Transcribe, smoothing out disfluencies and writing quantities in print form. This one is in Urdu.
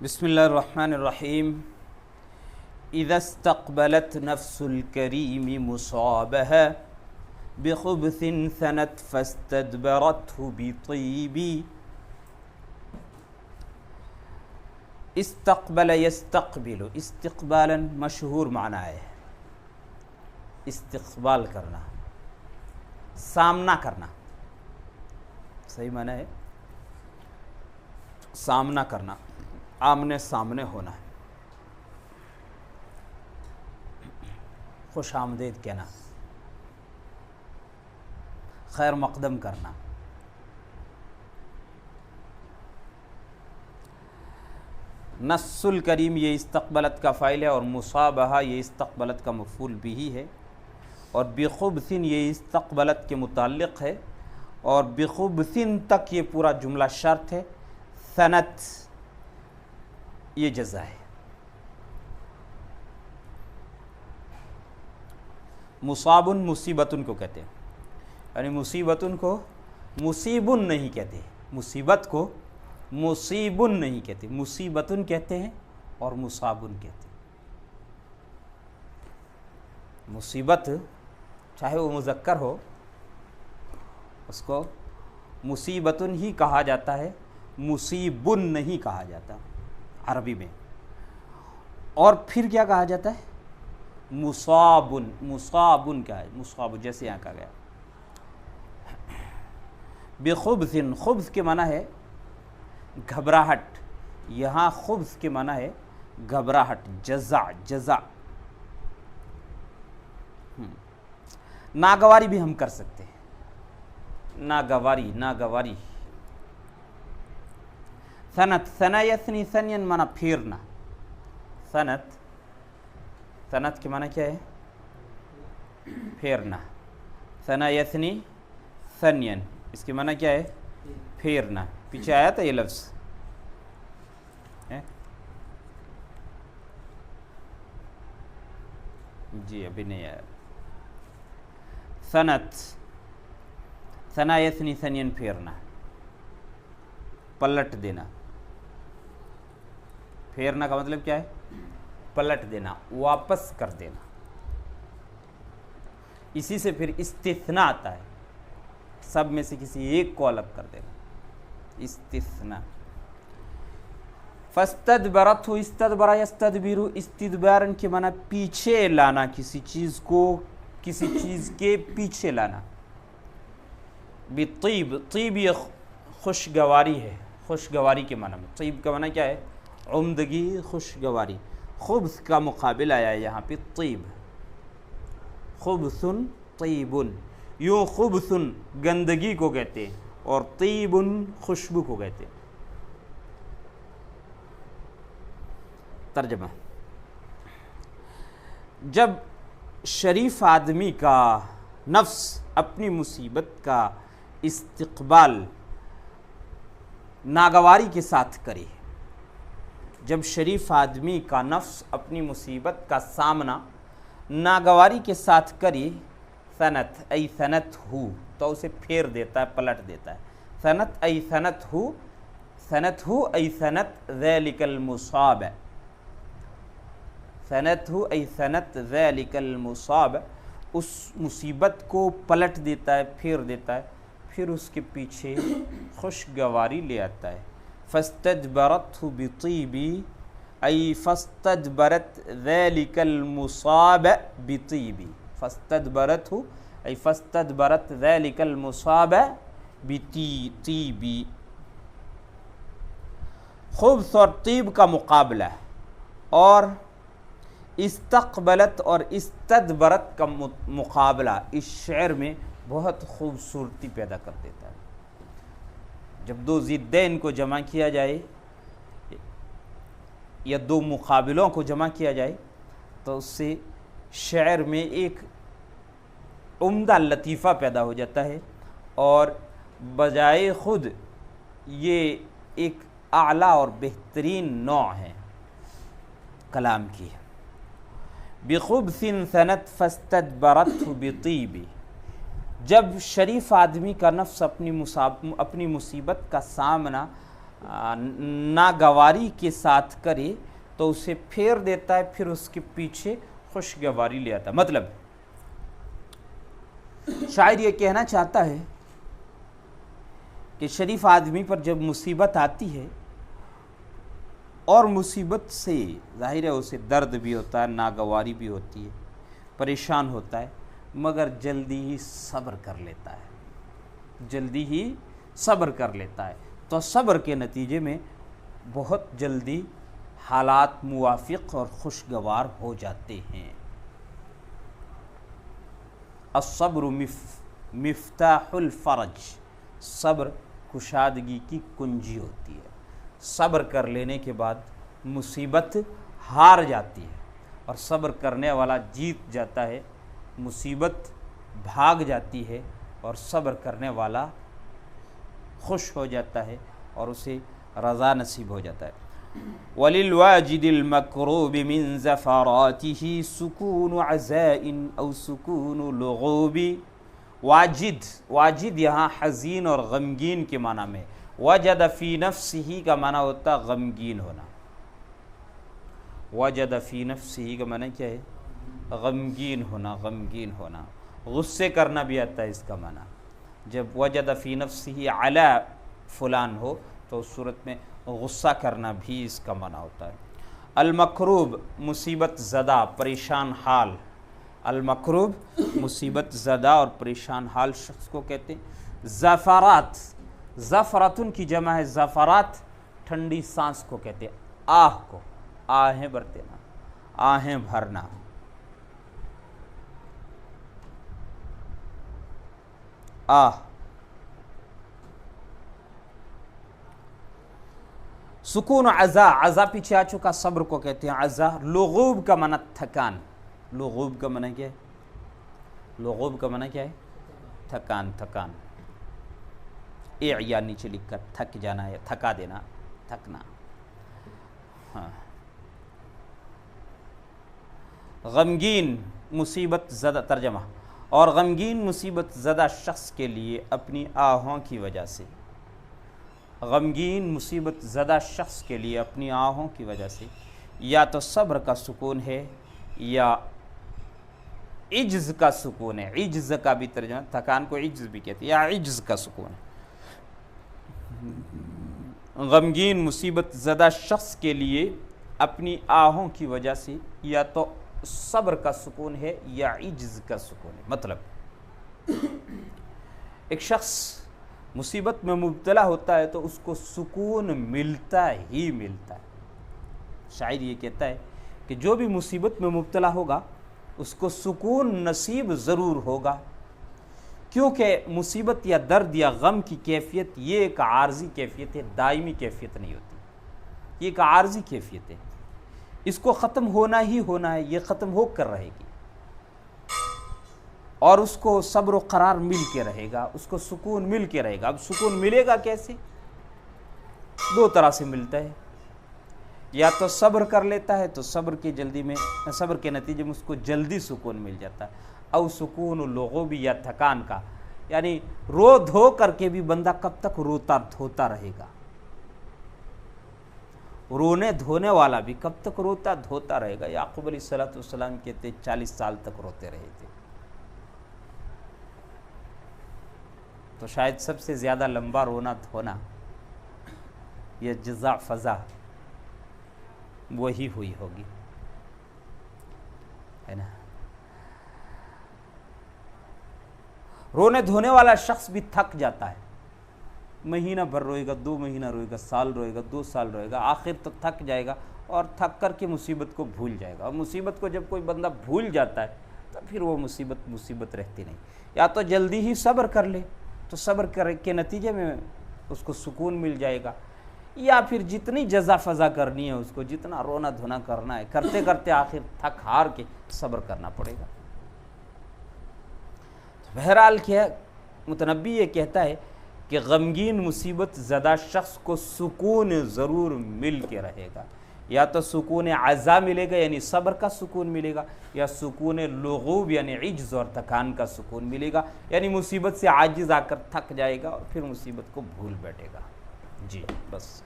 بسم اللہ الرحمن الرحیم اذا استقبلت نفس الکریم مصابها بخبث ثنت فاستدبرته بطیب. استقبل یستقبل، استقبالا مشہور معنی ہے استقبال کرنا، سامنا کرنا، صحیح معنی ہے سامنا کرنا، آمنے سامنے ہونا، خوش آمدید کہنا، خیر مقدم کرنا. نص الکریم یہ استقبلت کا فاعل ہے اور مصابہہ یہ استقبلت کا مفعول بھی ہے، اور بخبث یہ استقبلت کے متعلق ہے، اور بخبث تک یہ پورا جملہ شرط ہے. ثنت یہ جزا ہے. مصابن مصیبتن کو کہتے ہیں، یعنی مصیبتن کو مصیبن نہیں کہتے، مصیبت کو مصیبن نہیں کہتے، مصیبتن کہتے ہیں اور مصابن کہتے ہیں. مصیبت چاہے وہ مذکر ہو اس کو مصیبتن ہی کہا جاتا ہے، مصیبن نہیں کہا جاتا عربی میں. اور پھر کیا کہا جاتا ہے؟ مصابن. مصابن کیا ہے؟ مصاب جیسے یہاں کہا گیا. بخبث، خبث کے معنی ہے گھبراہٹ، یہاں خبث کے معنی ہے گھبراہٹ، جزع جزع. ناگواری بھی ہم کر سکتے ہیں، ناگواری ناگواری. ثنت، ثنا یثنی ثنین معنی پھیرنا. ثنت، ثنت کے معنی کیا ہے؟ پھیرنا. ثنا یثنی ثنین اس کے معنی کیا ہے؟ پھیرنا. پیچھے آیا تھا یہ لفظ؟ جی ابھی نہیں آیا. ثنت، ثنا یثنی ثنین پھیرنا، پلٹ دینا. پھیرنا کا مطلب کیا ہے؟ پلٹ دینا، واپس کر دینا. اسی سے پھر استثناء آتا ہے، سب میں سے کسی ایک کو الگ کر دینا، استثناء. فاستدبرت، استدبر یستدبر، استدبارن کے معنی پیچھے لانا، کسی چیز کو کسی چیز کے پیچھے لانا. بطیب، طیب یہ خوشگواری ہے، خوشگواری کے معنی میں. طیب کا معنی کیا ہے؟ عمدگی، خوشگواری. خبث کا مقابل آیا ہے یہاں پہ طیب. خبثن طیبن، یوں خبثن گندگی کو کہتے ہیں اور طیبن خوشبو کو کہتے ہیں. ترجمہ: جب شریف آدمی کا نفس اپنی مصیبت کا استقبال ناگواری کے ساتھ کرے، جب شریف آدمی کا نفس اپنی مصیبت کا سامنا ناگواری کے ساتھ کرے، ثنت ای ثنت ہو، تو اسے پھیر دیتا ہے، پلٹ دیتا ہے. ثنت ای ثنت ہو، ثنت ہو ای ثنت ذلک المصاب، ثنت ہو ای ثنت ذلک المصاب، اس مصیبت کو پلٹ دیتا ہے، پھیر دیتا ہے، پھر اس کے پیچھے خوشگواری لے آتا ہے. فاستدبرته بطیب ای فاستدبرت ذلک المصاب بطیب. فاستدبرته ای فاستدبرت ذلک المصاب بطیب. خبث اور طیب کا مقابلہ ہے، اور استقبلت اور استدبرت کا مقابلہ اس شعر میں بہت خوبصورتی پیدا کر دیتا ہے. جب دو ضدین کو جمع کیا جائے یا دو مقابلوں کو جمع کیا جائے تو اس سے شعر میں ایک عمدہ لطیفہ پیدا ہو جاتا ہے، اور بجائے خود یہ ایک اعلیٰ اور بہترین نوع ہے کلام کی. بخبث ثنت فاستدبرته بطیب، جب شریف آدمی کا نفس اپنی مصیبت کا سامنا ناگواری کے ساتھ کرے تو اسے پھیر دیتا ہے، پھر اس کے پیچھے خوشگواری لے آتا ہے۔ مطلب شاعر یہ کہنا چاہتا ہے کہ شریف آدمی پر جب مصیبت آتی ہے اور مصیبت سے ظاہر ہے اسے درد بھی ہوتا ہے، ناگواری بھی ہوتی ہے، پریشان ہوتا ہے، مگر جلدی ہی صبر کر لیتا ہے، جلدی ہی صبر کر لیتا ہے، تو صبر کے نتیجے میں بہت جلدی حالات موافق اور خوشگوار ہو جاتے ہیں۔ الصبر مفتاح الفرج، صبر کشادگی کی کنجی ہوتی ہے۔ صبر کر لینے کے بعد مصیبت ہار جاتی ہے، اور صبر کرنے والا جیت جاتا ہے، مصیبت بھاگ جاتی ہے، اور صبر کرنے والا خوش ہو جاتا ہے اور اسے رضا نصیب ہو جاتا ہے۔ وَلِلْوَاجِدِ الْمَكْرُوبِ مِنْ زَفَرَاتِهِ سُكُونُ عَزَاءٍ أَوْ سُكُونُ لُغُوبِ۔ واجد یہاں حزین اور غمگین کے معنی میں، وجد فی نفسہ کا معنی ہوتا غمگین ہونا، وجد فی نفسہ کا معنی کیا ہے؟ غمگین ہونا، غمگین ہونا۔ غصے کرنا بھی آتا ہے اس کا معنی، جب وجد فی نفسہ علی فلان ہو تو اس صورت میں غصہ کرنا بھی اس کا معنی ہوتا ہے۔ المکروب مصیبت زدہ، پریشان حال، المکروب مصیبت زدہ اور پریشان حال شخص کو کہتے ہیں۔ زفرات، زفراتن کی جمع ہے زفرات، ٹھنڈی سانس کو کہتے ہیں، آہ کو، آہیں برتنا، آہیں بھرنا۔ آہ۔ سکون عزا، عزا پیچھے آ چکا، صبر کو کہتے ہیں عزا۔ لغوب کا معنی تھکان، لغوب کا معنی کیا ہے؟ لغوب کا معنی کیا ہے؟ تھکان، تھکان۔ یا نیچے لکھ کر تھک جانا ہے، تھکا دینا، تھکنا۔ ہاں۔ غمگین مصیبت زدہ، ترجمہ، اور غمگین مصیبت زدہ شخص کے لیے اپنی آہوں کی وجہ سے، غمگین مصیبت زدہ شخص کے لیے اپنی آہوں کی وجہ سے یا تو صبر کا سکون ہے یا عجز کا سکون ہے۔ عجز کا بھی ترجمہ، تھکان کو عجز بھی کہتے ہیں، یا عجز کا سکون ہے۔ غمگین مصیبت زدہ شخص کے لیے اپنی آہوں کی وجہ سے یا تو صبر کا سکون ہے یا عجز کا سکون ہے۔ مطلب ایک شخص مصیبت میں مبتلا ہوتا ہے تو اس کو سکون ملتا ہی ملتا ہے۔ شاعر یہ کہتا ہے کہ جو بھی مصیبت میں مبتلا ہوگا اس کو سکون نصیب ضرور ہوگا، کیونکہ مصیبت یا درد یا غم کی کیفیت یہ ایک عارضی کیفیت ہے، دائمی کیفیت نہیں ہوتی، یہ ایک عارضی کیفیت ہے، اس کو ختم ہونا ہی ہونا ہے، یہ ختم ہو کر رہے گی، اور اس کو صبر و قرار مل کے رہے گا، اس کو سکون مل کے رہے گا۔ اب سکون ملے گا کیسے؟ دو طرح سے ملتا ہے، یا تو صبر کر لیتا ہے تو صبر کے نتیجے میں اس کو جلدی سکون مل جاتا ہے، او سکون لغوبی، یا تھکان کا، یعنی رو دھو کر کے بھی بندہ کب تک روتا دھوتا رہے گا، رونے دھونے والا بھی کب تک روتا دھوتا رہے گا۔ یعقوب علیہ السلام کہتے 40 سال تک روتے رہے تھے۔ تو شاید سب سے زیادہ لمبا رونا دھونا یہ جزا فضا وہی ہوئی ہوگی، ہے نا۔ رونے دھونے والا شخص بھی تھک جاتا ہے، مہینہ بھر روئے گا، 2 مہینہ روئے گا، سال روئے گا، 2 سال روئے گا، آخر تو تھک جائے گا اور تھک کر کے مصیبت کو بھول جائے گا۔ اور مصیبت کو جب کوئی بندہ بھول جاتا ہے تو پھر وہ مصیبت رہتی نہیں۔ یا تو جلدی ہی صبر کر لے تو صبر کے نتیجے میں اس کو سکون مل جائے گا، یا پھر جتنی جزا فضا کرنی ہے اس کو، جتنا رونا دھونا کرنا ہے، کرتے کرتے آخر تھک ہار کے صبر کرنا پڑے گا۔ بہرحال کیا متنبی یہ کہتا ہے کہ غمگین مصیبت زدہ شخص کو سکون ضرور مل کے رہے گا، یا تو سکون عزا ملے گا یعنی صبر کا سکون ملے گا، یا سکون لغوب یعنی عجز اور تھکان کا سکون ملے گا، یعنی مصیبت سے عاجز آ کر تھک جائے گا اور پھر مصیبت کو بھول بیٹھے گا۔ جی بس۔